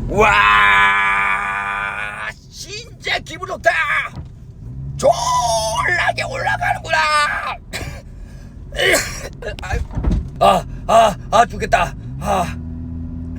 와, 진짜 기분 좋다. 졸라게 올라가는구나. 죽겠다.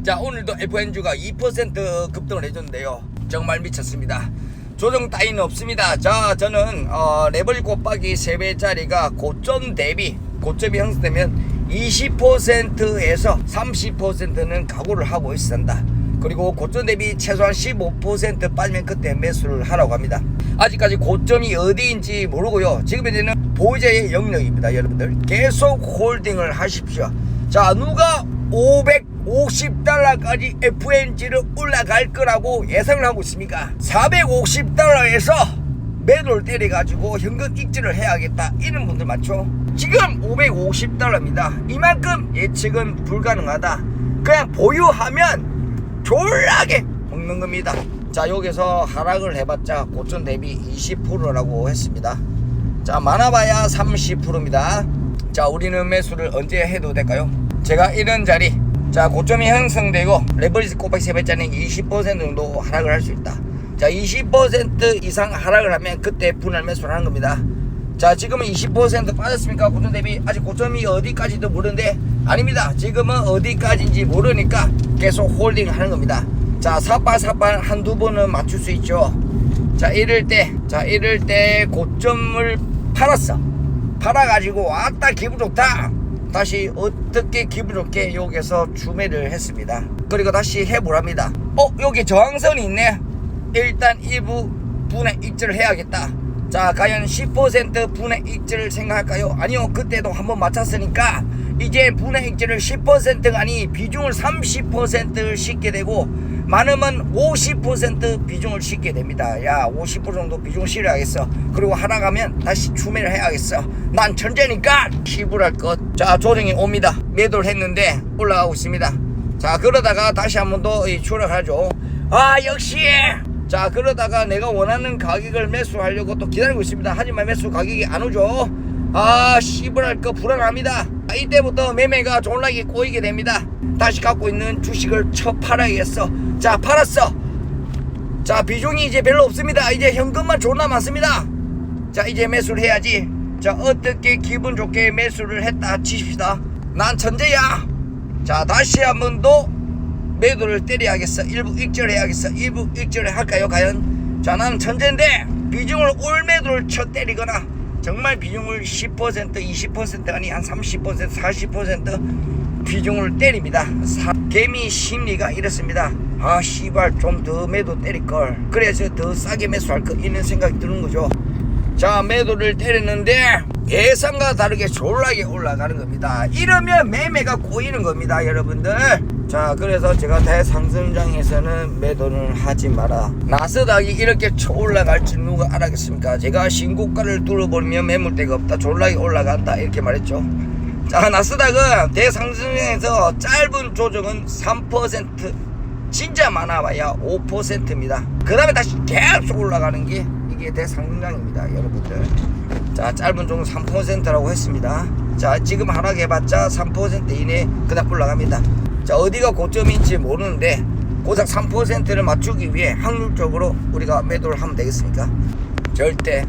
자, 오늘도 FNG가 2% 급등을 해줬는데요. 정말 미쳤습니다. 조정 따위는 없습니다. 자, 저는 레버리 곱하기 3배짜리가 고점 대비, 고점이 형성되면 20%에서 30%는 각오를 하고 있습니다. 그리고 고점 대비 최소한 15% 빠지면 그때 매수를 하라고 합니다. 아직까지 고점이 어디인지 모르고요. 지금 현재는 보유자의 영역입니다. 여러분들 계속 홀딩을 하십시오. 자, 누가 550달러까지 FNG를 올라갈 거라고 예상을 하고 있습니까? 450달러에서 매도를 때려가지고 현금 익절을 해야겠다 이런 분들 많죠. 지금 550달러입니다. 이만큼 예측은 불가능하다. 그냥 보유하면 졸라게 먹는 겁니다. 자, 여기서 하락을 해봤자 고점 대비 20%라고 했습니다. 자, 많아봐야 30%입니다. 자, 우리는 매수를 언제 해도 될까요? 제가 이런 자리, 자, 고점이 형성되고 레버리지 곱하기 3배짜리 20% 정도 하락을 할 수 있다. 자, 20% 이상 하락을 하면 그때 분할 매수를 하는 겁니다. 자, 지금은 20% 빠졌습니까? 고점 대비 아직 고점이 어디까지도 모르는데, 아닙니다. 지금은 어디까지인지 모르니까 계속 홀딩 하는 겁니다. 자, 삿발 한두 번은 맞출 수 있죠. 자, 이럴 때 고점을 팔아가지고 왔다 기분 좋다. 다시 어떻게 기분 좋게 여기서 주매를 했습니다. 그리고 다시 해보랍니다. 여기 저항선이 있네. 일단 일부 분해 익절을 해야겠다. 자, 과연 10% 분해 익절을 생각할까요? 아니요, 그때도 한번 맞췄으니까 이제 분해 익절을 10%가 아니 비중을 30%를 싣게 되고, 많으면 50% 비중을 싣게 됩니다. 야, 50% 정도 비중을 실어야겠어. 그리고 하락하면 다시 주매를 해야겠어. 난 천재니까 시불할 것. 자, 조정이 옵니다. 매도를 했는데 올라가고 있습니다. 자, 그러다가 다시 한 번 더 추락하죠. 역시. 자, 그러다가 내가 원하는 가격을 매수하려고 또 기다리고 있습니다. 하지만 매수 가격이 안 오죠. 시불할 것 불안합니다. 이때부터 매매가 졸라게 꼬이게 됩니다. 다시 갖고 있는 주식을 팔아야겠어. 자, 팔았어. 자, 비중이 이제 별로 없습니다. 이제 현금만 존나 많습니다. 자, 이제 매수를 해야지. 자, 어떻게 기분 좋게 매수를 했다 치십시다. 난 천재야. 자, 다시 한 번 더 매도를 때려야겠어. 일부 익절해야겠어. 일부 익절을 할까요 과연? 자, 나는 천재인데 비중을 올매도를 쳐 때리거나 정말 비중을 10% 20% 아니 한 30% 40% 비중을 때립니다. 개미 심리가 이렇습니다. 씨발 좀 더 매도 때릴걸, 그래서 더 싸게 매수할걸, 이런 생각이 드는 거죠. 자, 매도를 때렸는데 예상과 다르게 졸라게 올라가는 겁니다. 이러면 매매가 꼬이는 겁니다, 여러분들. 자, 그래서 제가 대상승장에서는 매도는 하지 마라. 나스닥이 이렇게 올라갈 줄 누가 알았겠습니까? 제가 신고가를 뚫어버리면 매물대가 없다, 졸라게 올라간다 이렇게 말했죠. 자, 나스닥은 대상승장에서 짧은 조정은 3%, 진짜 많아봐야 5%입니다. 그 다음에 다시 계속 올라가는 게 이게 대상승장입니다, 여러분들. 자, 짧은 종은 3%라고 했습니다. 자, 지금 하락해봤자 3% 이내 그다음 올라갑니다. 자, 어디가 고점인지 모르는데 고작 3%를 맞추기 위해 확률적으로 우리가 매도를 하면 되겠습니까? 절대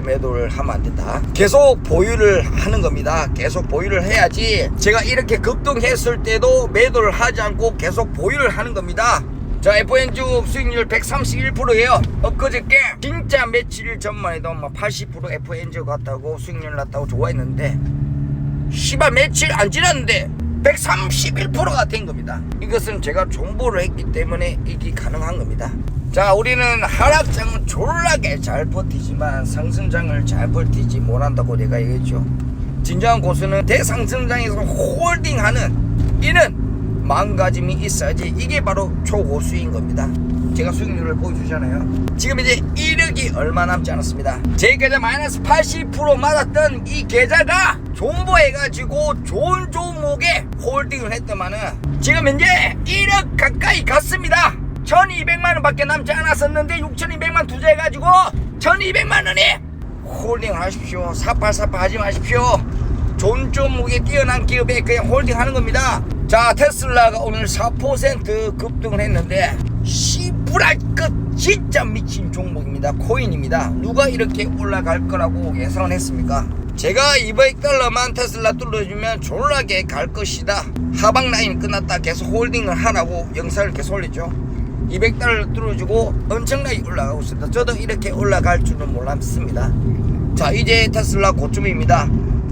매도를 하면 안 된다. 계속 보유를 하는 겁니다. 계속 보유를 해야지. 제가 이렇게 급등했을 때도 매도를 하지 않고 계속 보유를 하는 겁니다. 자, FNG 수익률 131%예요. 엊그저께 진짜 며칠 전만 해도 80% FNG 같다고 수익률 났다고 좋아했는데, 씨발 며칠 안 지났는데 131%가 된 겁니다. 이것은 제가 정보를 했기 때문에 이게 가능한 겁니다. 자, 우리는 하락장은 졸라게 잘 버티지만 상승장을 잘 버티지 못한다고 내가 얘기했죠. 진정한 고수는 대상승장에서 홀딩하는 이는 마음가짐이 있어야지. 이게 바로 초고수인 겁니다. 제가 수익률을 보여주잖아요. 지금 이제 이력이 얼마 남지 않았습니다. 제 계좌 마이너스 80% 맞았던 이 계좌가 존버해가지고 좋은 종목에 홀딩을 했더만은 지금 현재 1억 가까이 갔습니다. 1200만원 밖에 남지 않았었는데 6200만 투자해가지고 1200만원에 홀딩을 하십시오. 사팔 하지 마십시오. 좋은 종목에 뛰어난 기업에 그냥 홀딩 하는 겁니다. 자, 테슬라가 오늘 4% 급등을 했는데 씨부랄 것 진짜 미친 종목입니다. 코인입니다. 누가 이렇게 올라갈 거라고 예상을 했습니까? 제가 200달러만 테슬라 뚫어주면 졸라게 갈 것이다. 하방 라인 끝났다. 계속 홀딩을 하라고 영상을 계속 올렸죠. 200달러 뚫어주고 엄청나게 올라가고 있습니다. 저도 이렇게 올라갈 줄은 몰랐습니다. 자, 이제 테슬라 고점입니다.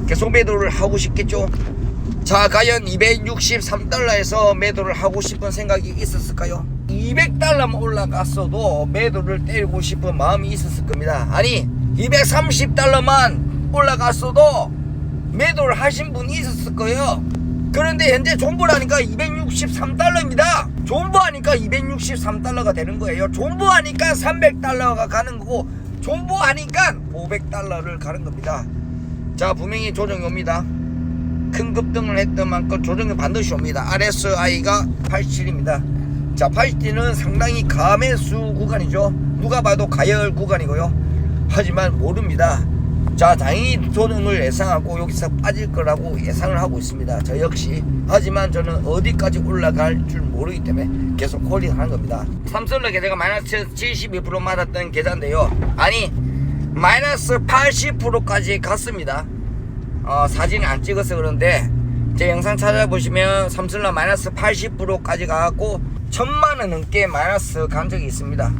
계속 매도를 하고 싶겠죠. 자, 과연 263달러에서 매도를 하고 싶은 생각이 있었을까요? 200달러만 올라갔어도 매도를 때리고 싶은 마음이 있었을 겁니다. 아니 230달러만 올라갔어도 매도를 하신 분이 있었을 거예요. 그런데 현재 존버하니까 263달러입니다. 존버하니까 263달러가 되는 거예요. 존버하니까 300달러가 가는 거고, 존버하니까 500달러를 가는 겁니다. 자, 분명히 조정이 옵니다. 큰 급등을 했던 만큼 조정이 반드시 옵니다. RSI가 87입니다. 자, 87은 상당히 가매수 구간이죠. 누가 봐도 가열 구간이고요. 하지만 모릅니다. 자, 당연히 조정을 예상하고 여기서 빠질 거라고 예상을 하고 있습니다. 저 역시. 하지만 저는 어디까지 올라갈 줄 모르기 때문에 계속 홀딩 하는 겁니다. 삼성의 계좌가 마이너스 72% 맞았던 계좌인데요. 아니 마이너스 80%까지 갔습니다. 사진을 안 찍어서 그런데 제 영상 찾아보시면 삼성라 마이너스 80%까지 가갖고 1000만원 넘게 마이너스 간 적이 있습니다.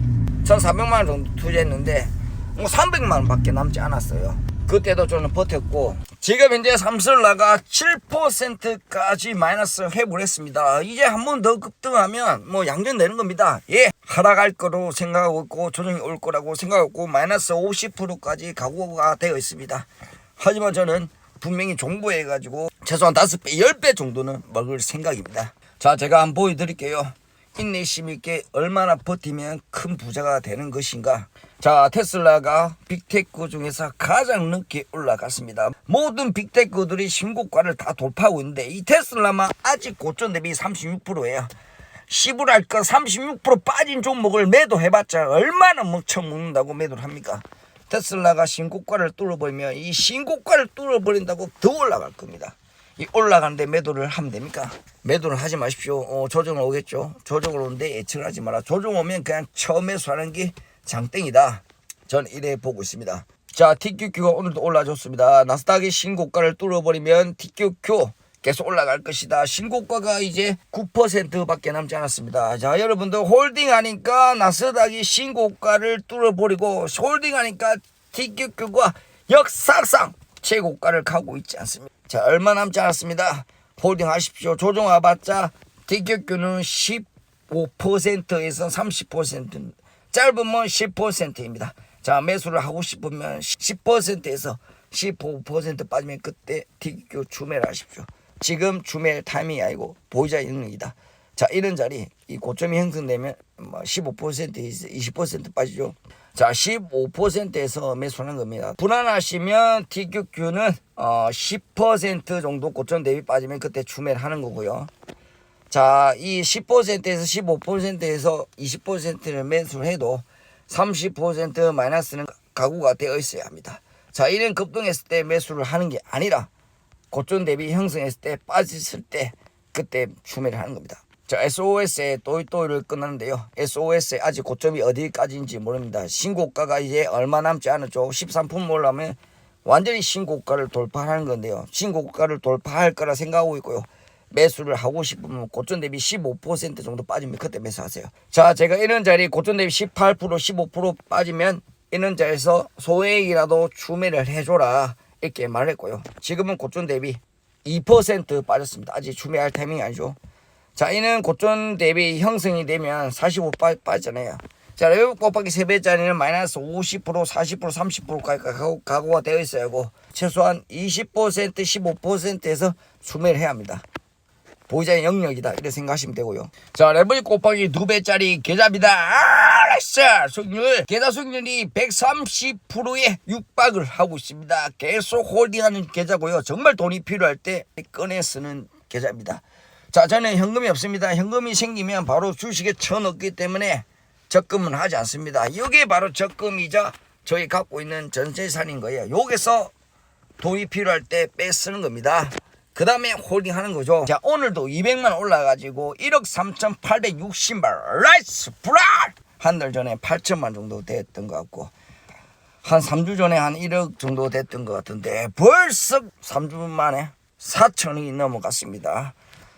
1400만원 정도 투자했는데 뭐 300만원 밖에 남지 않았어요. 그때도 저는 버텼고, 지금 현재 삼성라가 7%까지 마이너스 회복을 했습니다. 이제 한 번 더 급등하면 뭐 양전되는 겁니다. 예, 하락할 거로 생각하고 있고 조정이 올 거라고 생각하고 있고, 마이너스 50%까지 각오가 되어 있습니다. 하지만 저는 분명히 종보해가지고 최소한 5배, 10배 정도는 먹을 생각입니다. 자, 제가 한번 보여드릴게요. 인내심 있게 얼마나 버티면 큰 부자가 되는 것인가. 자, 테슬라가 빅테크 중에서 가장 늦게 올라갔습니다. 모든 빅테크들이 신고가를 다 돌파하고 있는데 이 테슬라만 아직 고점 대비 36%예요. 시불할 거 36% 빠진 종목을 매도해봤자 얼마나 멍청먹는다고 매도를 합니까? 테슬라가 신고가를 뚫어버리면 이 신고가를 뚫어버린다고 더 올라갈 겁니다. 이 올라가는데 매도를 하면 됩니까? 매도를 하지 마십시오. 조정을 오겠죠. 조정을 오는데 예측을 하지 마라. 조정 오면 그냥 처음 매수하는 게 장땡이다. 전 이래 보고 있습니다. 자, TQQ가 오늘도 올라줬습니다. 나스닥이 신고가를 뚫어버리면 TQQ 계속 올라갈 것이다. 신고가가 이제 9%밖에 남지 않았습니다. 자, 여러분들 홀딩하니까 나스닥이 신고가를 뚫어버리고 홀딩하니까 TQQ가 역사상 최고가를 가고 있지 않습니다. 자, 얼마 남지 않았습니다. 홀딩 하십시오. 조정 와봤자 TQQ는 15%에서 30%, 짧으면 10%입니다. 자, 매수를 하고 싶으면 10%에서 15% 빠지면 그때 TQQ 주매를 하십시오. 지금 주매 타이밍이 아니고 보유자 영역이다. 자, 이런 자리 이 고점이 형성되면 15%에서 20% 빠지죠. 자, 15%에서 매수하는 겁니다. 불안하시면 TQQ는 10% 정도 고점 대비 빠지면 그때 주매를 하는 거고요. 자, 이 10%에서 15%에서 20%를 매수를 해도 30% 마이너스는 각오가 되어 있어야 합니다. 자, 이런 급등했을 때 매수를 하는 게 아니라 고점 대비 형성했을 때 빠졌을 때 그때 주매를 하는 겁니다. 자, SOS에 또이또이를 끝났는데요. SOS에 아직 고점이 어디까지인지 모릅니다. 신고가가 이제 얼마 남지 않았죠. 13분 올라면 완전히 신고가를 돌파하는 건데요. 신고가를 돌파할 거라 생각하고 있고요. 매수를 하고 싶으면 고점 대비 15% 정도 빠지면 그때 매수하세요. 자, 제가 이런 자리 고점 대비 18% 15% 빠지면 이런 자리에서 소액이라도 주매를 해줘라 이렇게 말했고요. 지금은 고점 대비 2% 빠졌습니다. 아직 주매할 타이밍이 아니죠. 자, 이는 고점 대비 형성이 되면 45% 빠졌잖아요. 자, 레벨 곱하기 3배짜리는 마이너스 50%, 40%, 30%까지 각오가 되어 있어야 하고 최소한 20%, 15%에서 수매를 해야 합니다. 보유자의 영역이다 이렇게 생각하시면 되고요. 자, 레벨 곱하기 2배짜리 계좌입니다. 알았어. 수익률, 계좌 수익률이 130%에 육박을 하고 있습니다. 계속 홀딩하는 계좌고요. 정말 돈이 필요할 때 꺼내 쓰는 계좌입니다. 자, 저는 현금이 없습니다. 현금이 생기면 바로 주식에 쳐넣기 때문에 적금은 하지 않습니다. 이게 바로 적금이자 저희 갖고 있는 전재산인 거예요. 여기서 돈이 필요할 때 빼쓰는 겁니다. 그 다음에 홀딩 하는 거죠. 자, 오늘도 200만 올라가지고 1억 3,860만 라이스 브라! 한 달 전에 8천만 정도 됐던 것 같고, 한 3주 전에 한 1억 정도 됐던 것 같은데, 벌써 3주 만에 4천이 넘어갔습니다.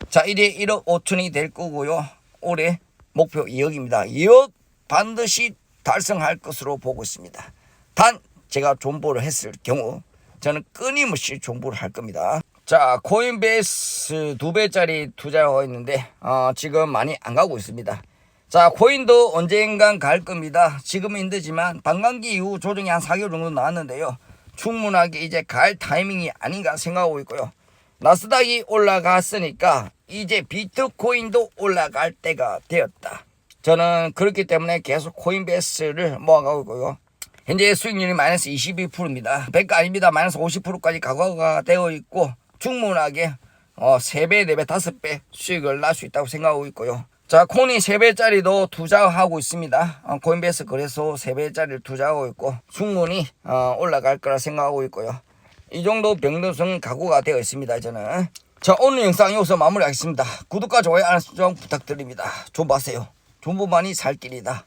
자, 이제 1억 5천이 될 거고요. 올해 목표 2억입니다. 2억 반드시 달성할 것으로 보고 있습니다. 단 제가 존버를 했을 경우 저는 끊임없이 존버를 할 겁니다. 자, 코인베이스 2배짜리 투자하고 있는데 지금 많이 안 가고 있습니다. 자, 코인도 언젠간 갈 겁니다. 지금은 힘들지만 반감기 이후 조정이 한 4개월 정도 나왔는데요. 충분하게 이제 갈 타이밍이 아닌가 생각하고 있고요. 나스닥이 올라갔으니까 이제 비트코인도 올라갈 때가 되었다. 저는 그렇기 때문에 계속 코인베이스를 모아가고 있고요. 현재 수익률이 마이너스 22%입니다. 100가 아닙니다. 마이너스 50%까지 각오가 되어 있고 충분하게 3배, 4배, 5배 수익을 날 수 있다고 생각하고 있고요. 자, 코인이 3배짜리도 투자하고 있습니다. 코인베이스 그래서 3배짜리를 투자하고 있고 충분히 올라갈 거라 생각하고 있고요. 이 정도 변동성 각오가 되어 있습니다. 저는. 자, 오늘 영상 여기서 마무리하겠습니다. 구독과 좋아요 알람 설정 부탁드립니다. 존버하세요. 존버만이 살 길이다.